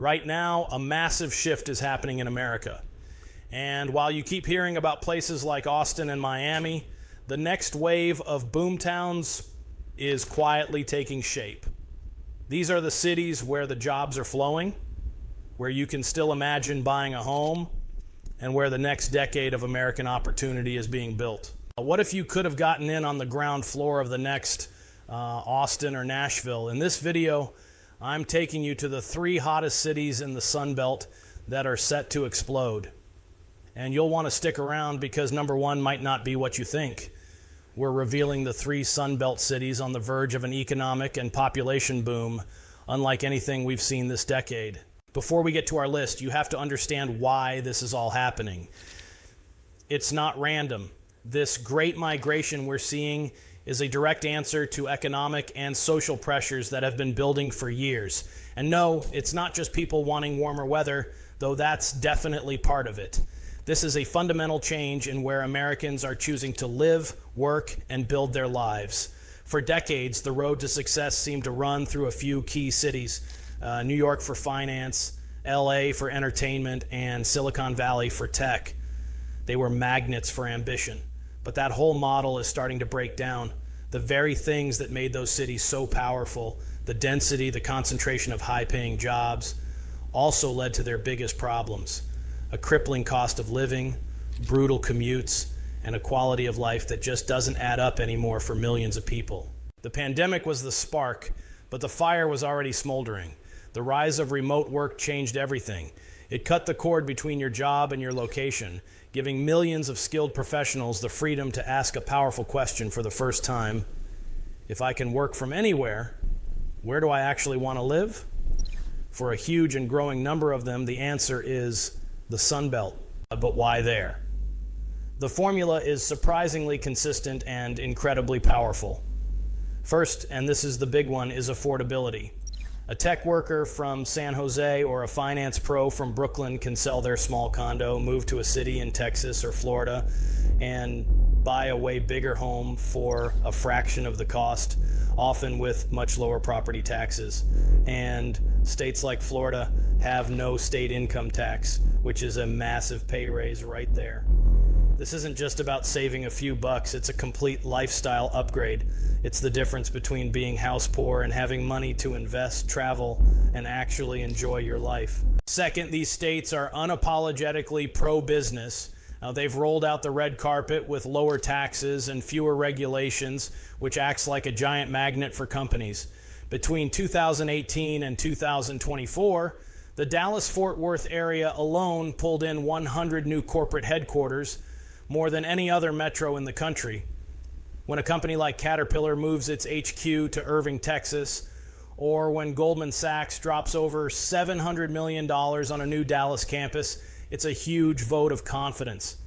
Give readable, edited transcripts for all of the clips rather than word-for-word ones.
Right now, a massive shift is happening in America. And while you keep hearing about places like Austin and Miami, the next wave of boomtowns is quietly taking shape. These are the cities where the jobs are flowing, where you can still imagine buying a home, and where the next decade of American opportunity is being built. What if you could have gotten in on the ground floor of the next Austin or Nashville? In this video, I'm taking you to the 3 hottest cities in the Sun Belt that are set to explode. And you'll want to stick around because number 1 might not be what you think. We're revealing the 3 Sun Belt cities on the verge of an economic and population boom, unlike anything we've seen this decade. Before we get to our list, you have to understand why this is all happening. It's not random. This great migration we're seeing is a direct answer to economic and social pressures that have been building for years. And no, it's not just people wanting warmer weather, though that's definitely part of it. This is a fundamental change in where Americans are choosing to live, work, and build their lives. For decades, the road to success seemed to run through a few key cities. New York for finance, LA for entertainment, and Silicon Valley for tech. They were magnets for ambition. But that whole model is starting to break down. The very things that made those cities so powerful, the density, the concentration of high-paying jobs, also led to their biggest problems. A crippling cost of living, brutal commutes, and a quality of life that just doesn't add up anymore for millions of people. The pandemic was the spark, but the fire was already smoldering. The rise of remote work changed everything. It cut the cord between your job and your location, giving millions of skilled professionals the freedom to ask a powerful question for the first time. If I can work from anywhere, where do I actually want to live? For a huge and growing number of them, the answer is the Sun Belt. But why there? The formula is surprisingly consistent and incredibly powerful. First, and this is the big one, is affordability. A tech worker from San Jose or a finance pro from Brooklyn can sell their small condo, move to a city in Texas or Florida, and buy a way bigger home for a fraction of the cost, often with much lower property taxes. And states like Florida have no state income tax, which is a massive pay raise right there. This isn't just about saving a few bucks, it's a complete lifestyle upgrade. It's the difference between being house poor and having money to invest, travel, and actually enjoy your life. Second, these states are unapologetically pro-business. They've rolled out the red carpet with lower taxes and fewer regulations, which acts like a giant magnet for companies. Between 2018 and 2024, the Dallas-Fort Worth area alone pulled in 100 new corporate headquarters, more than any other metro in the country. When a company like Caterpillar moves its HQ to Irving, Texas, or when Goldman Sachs drops over $700 million on a new Dallas campus, it's a huge vote of confidence.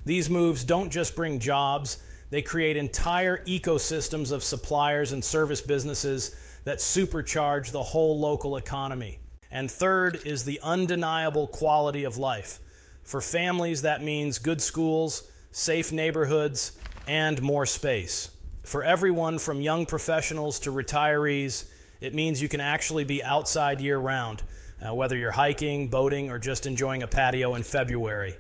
These moves don't just bring jobs, they create entire ecosystems of suppliers and service businesses that supercharge the whole local economy. And third is the undeniable quality of life. For families, that means good schools, safe neighborhoods, and more space. For everyone from young professionals to retirees, it means you can actually be outside year-round, whether you're hiking, boating, or just enjoying a patio in February.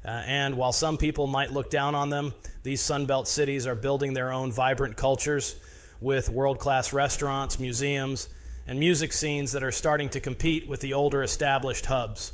And while some people might look down on them, these Sunbelt cities are building their own vibrant cultures with world-class restaurants, museums, and music scenes that are starting to compete with the older established hubs.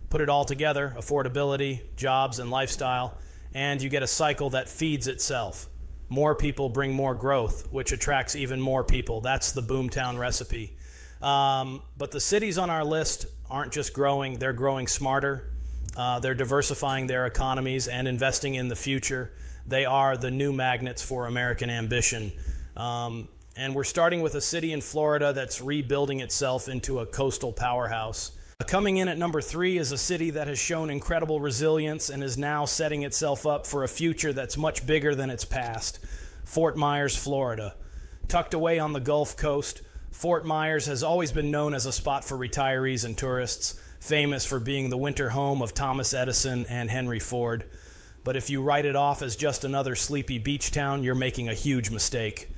Put it all together, affordability, jobs, and lifestyle, and you get a cycle that feeds itself. More people bring more growth, which attracts even more people. That's the Boomtown recipe. But the cities on our list aren't just growing, they're growing smarter. They're diversifying their economies and investing in the future. They are the new magnets for American ambition. And we're starting with a city in Florida that's rebuilding itself into a coastal powerhouse. Coming in at number 3 is a city that has shown incredible resilience and is now setting itself up for a future that's much bigger than its past. Fort Myers, Florida. Tucked away on the Gulf Coast, Fort Myers has always been known as a spot for retirees and tourists, famous for being the winter home of Thomas Edison and Henry Ford. But if you write it off as just another sleepy beach town, you're making a huge mistake.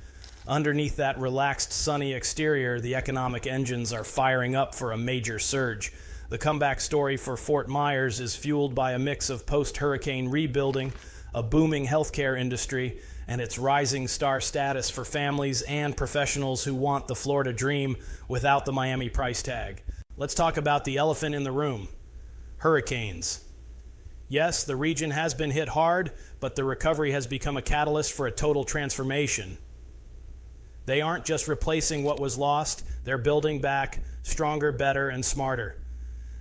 Underneath that relaxed, sunny exterior, the economic engines are firing up for a major surge. The comeback story for Fort Myers is fueled by a mix of post-hurricane rebuilding, a booming healthcare industry, and its rising star status for families and professionals who want the Florida dream without the Miami price tag. Let's talk about the elephant in the room: hurricanes. Yes, the region has been hit hard, but the recovery has become a catalyst for a total transformation. They aren't just replacing what was lost, they're building back stronger, better, and smarter.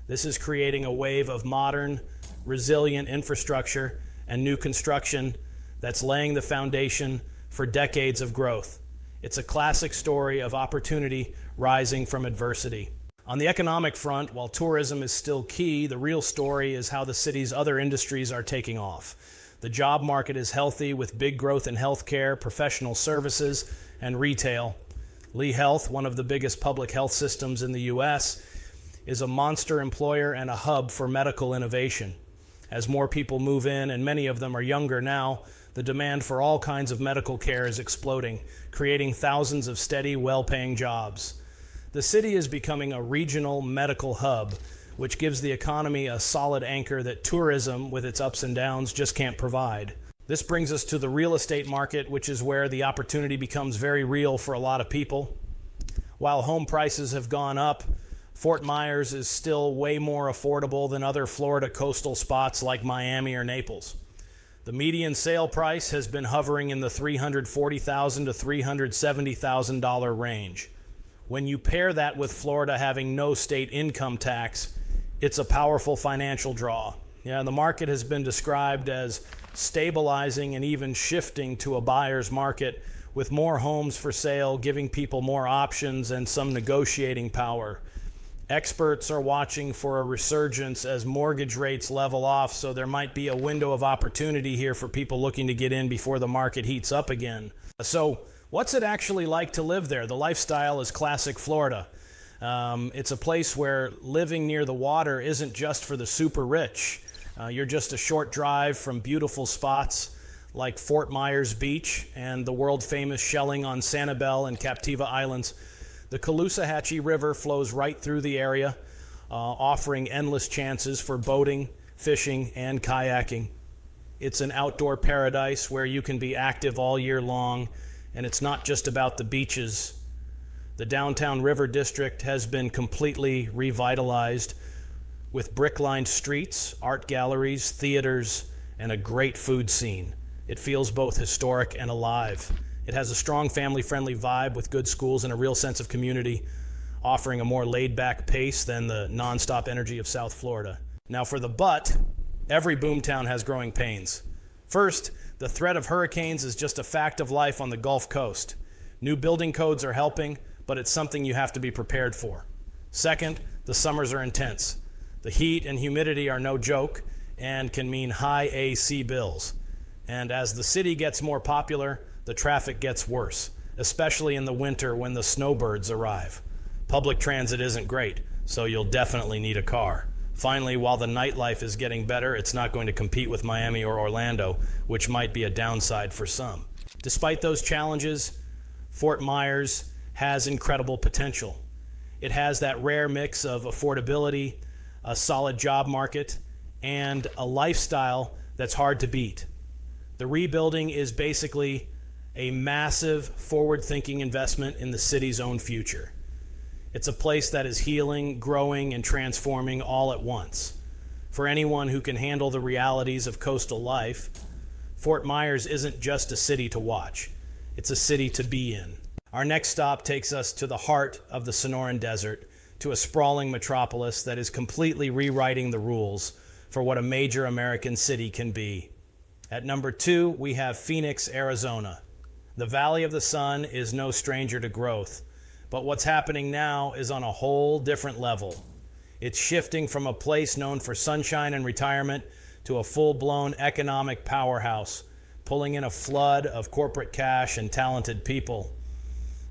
This is creating a wave of modern, resilient infrastructure and new construction that's laying the foundation for decades of growth. It's a classic story of opportunity rising from adversity. On the economic front, while tourism is still key, the real story is how the city's other industries are taking off. The job market is healthy with big growth in healthcare, professional services, and retail. Lee Health, one of the biggest public health systems in the U.S., is a monster employer and a hub for medical innovation. As more people move in, and many of them are younger now, the demand for all kinds of medical care is exploding, creating thousands of steady, well-paying jobs. The city is becoming a regional medical hub, which gives the economy a solid anchor that tourism, with its ups and downs, just can't provide. This brings us to the real estate market, which is where the opportunity becomes very real for a lot of people. While home prices have gone up, Fort Myers is still way more affordable than other Florida coastal spots like Miami or Naples. The median sale price has been hovering in the $340,000 to $370,000 range. When you pair that with Florida having no state income tax, it's a powerful financial draw. Yeah, the market has been described as stabilizing and even shifting to a buyer's market, with more homes for sale, giving people more options and some negotiating power. Experts are watching for a resurgence as mortgage rates level off, so there might be a window of opportunity here for people looking to get in before the market heats up again. So, what's it actually like to live there? The lifestyle is classic Florida. It's a place where living near the water isn't just for the super rich. You're just a short drive from beautiful spots like Fort Myers Beach and the world-famous shelling on Sanibel and Captiva Islands. The Caloosahatchee River flows right through the area, offering endless chances for boating, fishing, and kayaking. It's an outdoor paradise where you can be active all year long, and it's not just about the beaches. The downtown river district has been completely revitalized with brick-lined streets, art galleries, theaters, and a great food scene. It feels both historic and alive. It has a strong family-friendly vibe with good schools and a real sense of community, offering a more laid-back pace than the nonstop energy of South Florida. Now for the but, every boomtown has growing pains. First, the threat of hurricanes is just a fact of life on the Gulf Coast. New building codes are helping, but it's something you have to be prepared for. Second, the summers are intense. The heat and humidity are no joke and can mean high AC bills. And as the city gets more popular, the traffic gets worse, especially in the winter when the snowbirds arrive. Public transit isn't great, so you'll definitely need a car. Finally, while the nightlife is getting better, it's not going to compete with Miami or Orlando, which might be a downside for some. Despite those challenges, Fort Myers has incredible potential. It has that rare mix of affordability, a solid job market, and a lifestyle that's hard to beat. The rebuilding is basically a massive forward-thinking investment in the city's own future. It's a place that is healing, growing, and transforming all at once. For anyone who can handle the realities of coastal life, Fort Myers isn't just a city to watch. It's a city to be in. Our next stop takes us to the heart of the Sonoran Desert, to a sprawling metropolis that is completely rewriting the rules for what a major American city can be. At number 2, we have Phoenix, Arizona. The Valley of the Sun is no stranger to growth, but what's happening now is on a whole different level. It's shifting from a place known for sunshine and retirement to a full-blown economic powerhouse, pulling in a flood of corporate cash and talented people.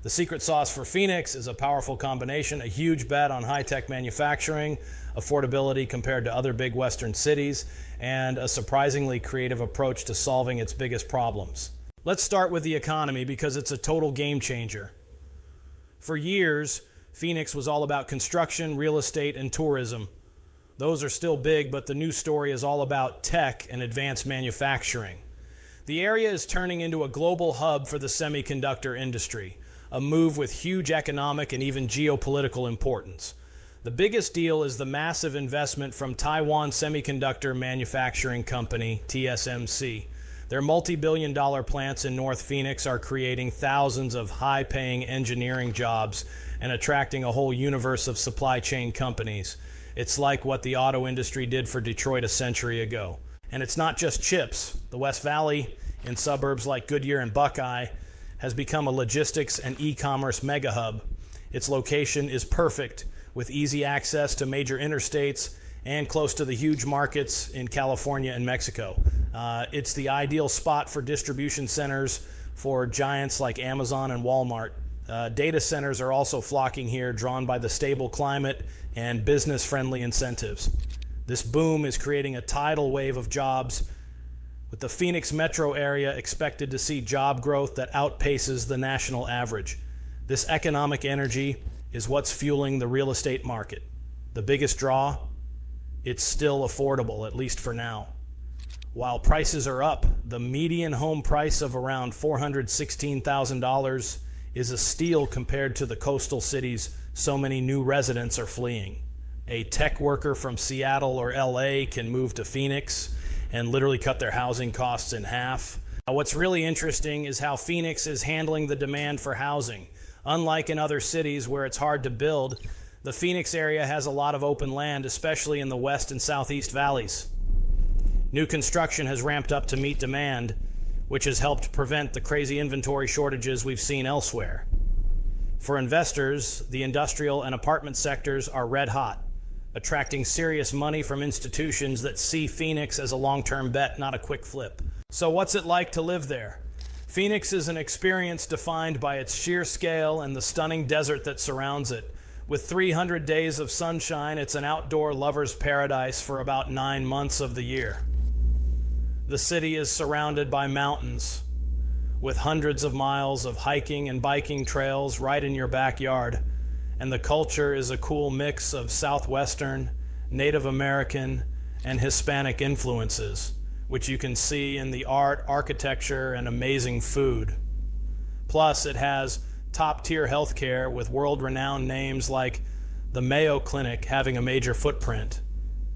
The secret sauce for Phoenix is a powerful combination, a huge bet on high-tech manufacturing, affordability compared to other big Western cities, and a surprisingly creative approach to solving its biggest problems. Let's start with the economy because it's a total game changer. For years, Phoenix was all about construction, real estate, and tourism. Those are still big, but the new story is all about tech and advanced manufacturing. The area is turning into a global hub for the semiconductor industry, a move with huge economic and even geopolitical importance. The biggest deal is the massive investment from Taiwan Semiconductor Manufacturing Company, TSMC. Their multi-billion-dollar plants in North Phoenix are creating thousands of high-paying engineering jobs and attracting a whole universe of supply chain companies. It's like what the auto industry did for Detroit a century ago. And it's not just chips. The West Valley, in suburbs like Goodyear and Buckeye, has become a logistics and e-commerce mega hub. Its location is perfect, with easy access to major interstates and close to the huge markets in California and Mexico. It's the ideal spot for distribution centers for giants like Amazon and Walmart. Data centers are also flocking here, drawn by the stable climate and business-friendly incentives. This boom is creating a tidal wave of jobs, with the Phoenix metro area expected to see job growth that outpaces the national average. This economic energy is what's fueling the real estate market. The biggest draw? It's still affordable, at least for now. While prices are up, the median home price of around $416,000 is a steal compared to the coastal cities so many new residents are fleeing. A tech worker from Seattle or LA can move to Phoenix and literally cut their housing costs in half. What's really interesting is how Phoenix is handling the demand for housing. Unlike in other cities where it's hard to build, the Phoenix area has a lot of open land, especially in the west and southeast valleys. New construction has ramped up to meet demand, which has helped prevent the crazy inventory shortages we've seen elsewhere. For investors, the industrial and apartment sectors are red hot, attracting serious money from institutions that see Phoenix as a long-term bet, not a quick flip. So what's it like to live there? Phoenix is an experience defined by its sheer scale and the stunning desert that surrounds it. With 300 days of sunshine, it's an outdoor lover's paradise for about 9 months of the year. The city is surrounded by mountains, with hundreds of miles of hiking and biking trails right in your backyard. And the culture is a cool mix of Southwestern, Native American, and Hispanic influences, which you can see in the art, architecture, and amazing food. Plus, it has top-tier healthcare with world-renowned names like the Mayo Clinic having a major footprint.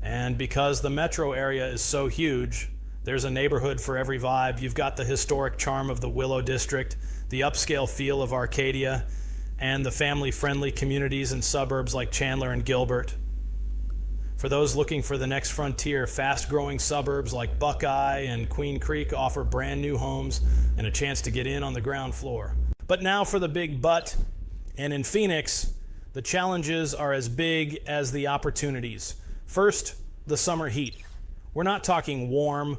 And because the metro area is so huge, there's a neighborhood for every vibe. You've got the historic charm of the Willow District, the upscale feel of Arcadia, and the family-friendly communities and suburbs like Chandler and Gilbert. For those looking for the next frontier, fast-growing suburbs like Buckeye and Queen Creek offer brand new homes and a chance to get in on the ground floor. But now for the big but, and in Phoenix, the challenges are as big as the opportunities. First, the summer heat. We're not talking warm.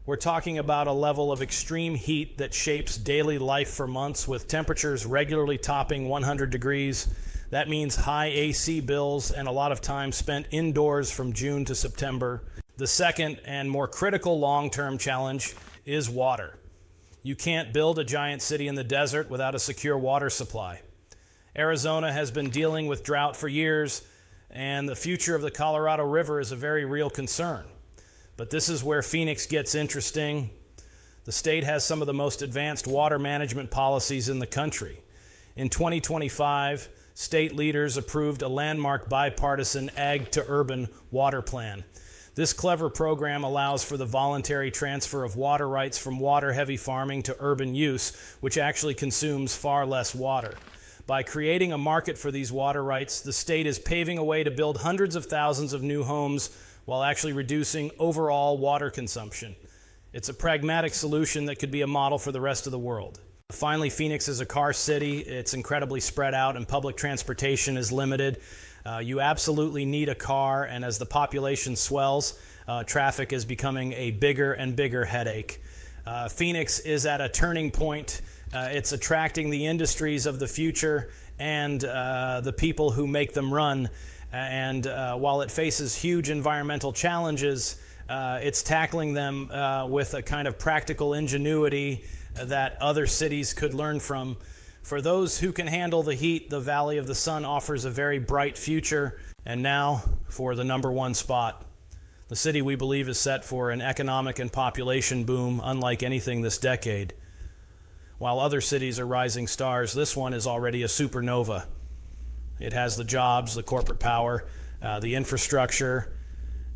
We're talking about a level of extreme heat that shapes daily life for months, with temperatures regularly topping 100 degrees. That means high AC bills and a lot of time spent indoors from June to September. The second and more critical long-term challenge is water. You can't build a giant city in the desert without a secure water supply. Arizona has been dealing with drought for years, and the future of the Colorado River is a very real concern. But this is where Phoenix gets interesting. The state has some of the most advanced water management policies in the country. In 2025, state leaders approved a landmark bipartisan ag-to-urban water plan. This clever program allows for the voluntary transfer of water rights from water-heavy farming to urban use, which actually consumes far less water. By creating a market for these water rights, the state is paving a way to build hundreds of thousands of new homes while actually reducing overall water consumption. It's a pragmatic solution that could be a model for the rest of the world. Finally, Phoenix is a car city. It's incredibly spread out and public transportation is limited. You absolutely need a car, and as the population swells, traffic is becoming a bigger and bigger headache. Phoenix is at a turning point. It's attracting the industries of the future and the people who make them run. And while it faces huge environmental challenges, it's tackling them with a kind of practical ingenuity that other cities could learn from. For those who can handle the heat, the Valley of the Sun offers a very bright future. And now for the number one spot. The city we believe is set for an economic and population boom unlike anything this decade. While other cities are rising stars, this one is already a supernova. It has the jobs, the corporate power, the infrastructure,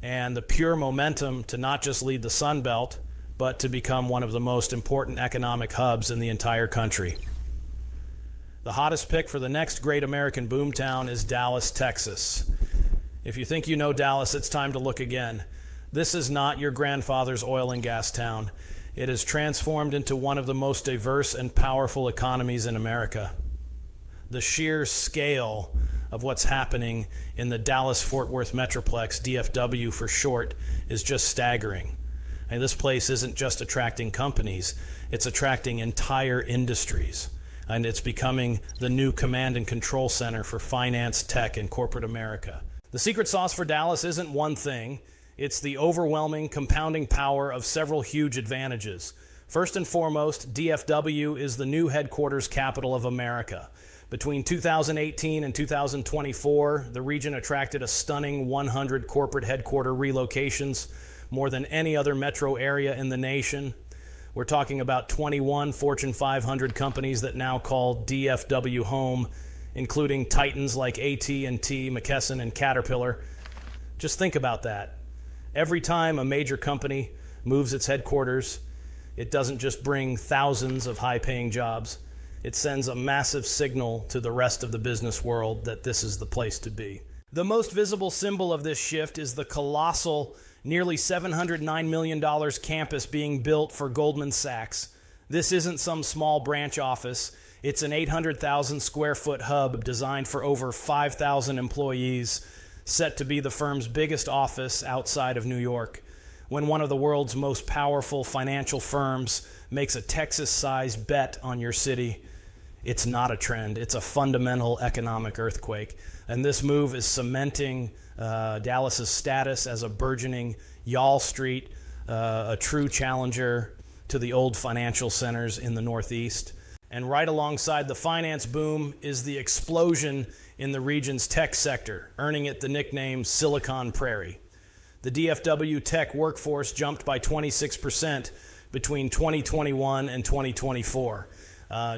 and the pure momentum to not just lead the Sun Belt, but to become one of the most important economic hubs in the entire country. The hottest pick for the next great American boomtown is Dallas, Texas. If you think you know Dallas, it's time to look again. This is not your grandfather's oil and gas town. It has transformed into one of the most diverse and powerful economies in America. The sheer scale of what's happening in the Dallas-Fort Worth Metroplex, DFW for short, is just staggering. And this place isn't just attracting companies, it's attracting entire industries. And it's becoming the new command and control center for finance, tech, and corporate America. The secret sauce for Dallas isn't one thing. It's the overwhelming, compounding power of several huge advantages. First and foremost, DFW is the new headquarters capital of America. Between 2018 and 2024, the region attracted a stunning 100 corporate headquarter relocations, more than any other metro area in the nation. We're talking about 21 Fortune 500 companies that now call DFW home, including titans like AT&T, McKesson, and Caterpillar. Just think about that. Every time a major company moves its headquarters, it doesn't just bring thousands of high-paying jobs. It sends a massive signal to the rest of the business world that this is the place to be. The most visible symbol of this shift is the colossal nearly $709 million campus being built for Goldman Sachs. This isn't some small branch office. It's an 800,000 square foot hub designed for over 5,000 employees, set to be the firm's biggest office outside of New York. When one of the world's most powerful financial firms makes a Texas-sized bet on your city, it's not a trend. It's a fundamental economic earthquake. And this move is cementing Dallas's status as a burgeoning Y'all Street, a true challenger to the old financial centers in the Northeast. And right alongside the finance boom is the explosion in the region's tech sector, earning it the nickname Silicon Prairie. The DFW tech workforce jumped by 26% between 2021 and 2024.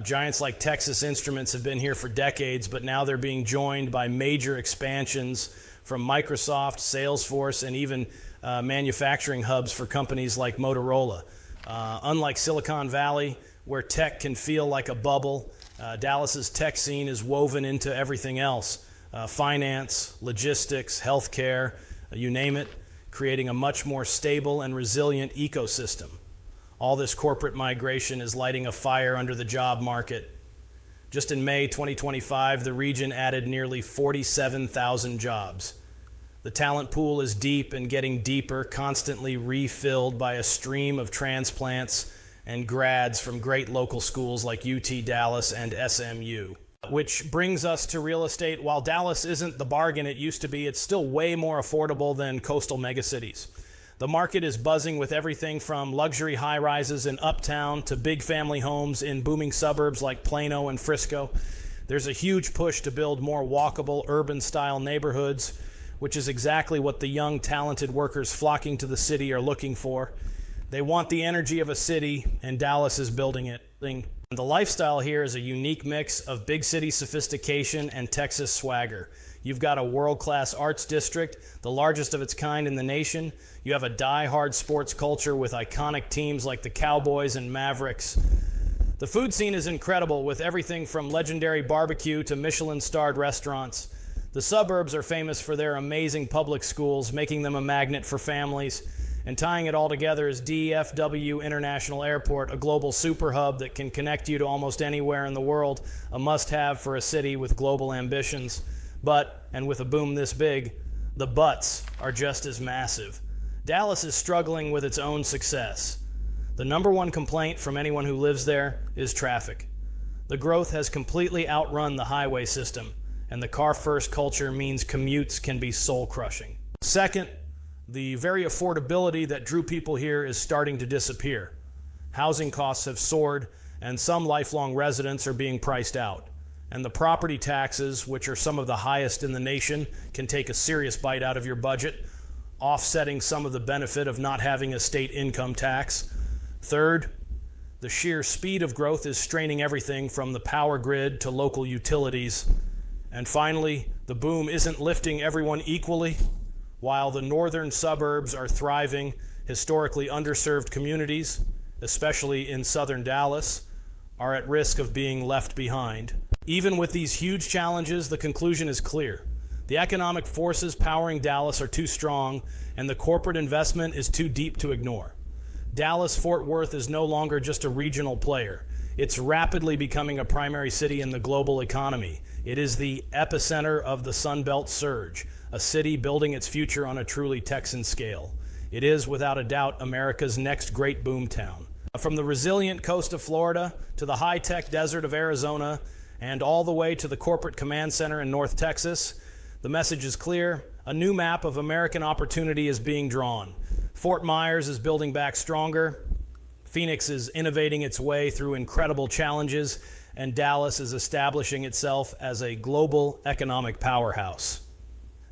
Giants like Texas Instruments have been here for decades, but now they're being joined by major expansions from Microsoft, Salesforce, and even manufacturing hubs for companies like Motorola. Unlike Silicon Valley, where tech can feel like a bubble, Dallas's tech scene is woven into everything else. Finance, logistics, healthcare, you name it, creating a much more stable and resilient ecosystem. All this corporate migration is lighting a fire under the job market. Just in May 2025, the region added nearly 47,000 jobs. The talent pool is deep and getting deeper, constantly refilled by a stream of transplants and grads from great local schools like UT Dallas and SMU. Which brings us to real estate. While Dallas isn't the bargain it used to be, it's still way more affordable than coastal megacities. The market is buzzing with everything from luxury high-rises in Uptown to big family homes in booming suburbs like Plano and Frisco. There's a huge push to build more walkable, urban-style neighborhoods, which is exactly what the young, talented workers flocking to the city are looking for. They want the energy of a city, and Dallas is building it. The lifestyle here is a unique mix of big city sophistication and Texas swagger. You've got a world-class arts district, the largest of its kind in the nation. You have a die-hard sports culture with iconic teams like the Cowboys and Mavericks. The food scene is incredible, with everything from legendary barbecue to Michelin-starred restaurants. The suburbs are famous for their amazing public schools, making them a magnet for families. And tying it all together is DFW International Airport, a global super hub that can connect you to almost anywhere in the world, a must-have for a city with global ambitions. But, and with a boom this big, the buts are just as massive. Dallas is struggling with its own success. The number one complaint from anyone who lives there is traffic. The growth has completely outrun the highway system, and the car-first culture means commutes can be soul-crushing. Second, the very affordability that drew people here is starting to disappear. Housing costs have soared, and some lifelong residents are being priced out. And the property taxes, which are some of the highest in the nation, can take a serious bite out of your budget, offsetting some of the benefit of not having a state income tax. Third, the sheer speed of growth is straining everything from the power grid to local utilities. And finally, the boom isn't lifting everyone equally. While the northern suburbs are thriving, historically underserved communities, especially in southern Dallas, are at risk of being left behind. Even with these huge challenges, the conclusion is clear. The economic forces powering Dallas are too strong, and the corporate investment is too deep to ignore. Dallas-Fort Worth is no longer just a regional player. It's rapidly becoming a primary city in the global economy. It is the epicenter of the Sun Belt surge, a city building its future on a truly Texan scale. It is, without a doubt, America's next great boomtown. From the resilient coast of Florida to the high-tech desert of Arizona and all the way to the corporate command center in North Texas, the message is clear. A new map of American opportunity is being drawn. Fort Myers is building back stronger. Phoenix is innovating its way through incredible challenges, and Dallas is establishing itself as a global economic powerhouse.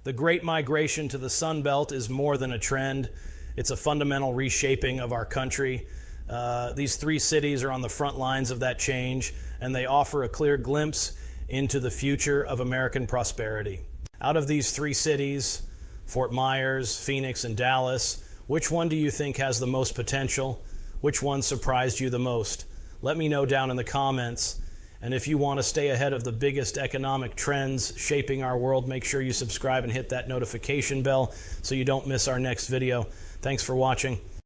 The Great Migration to the Sun Belt is more than a trend. It's a fundamental reshaping of our country. These three cities are on the front lines of that change, and they offer a clear glimpse into the future of American prosperity. Out of these three cities, Fort Myers, Phoenix, and Dallas, which one do you think has the most potential? Which one surprised you the most? Let me know down in the comments. And if you want to stay ahead of the biggest economic trends shaping our world, make sure you subscribe and hit that notification bell so you don't miss our next video. Thanks for watching.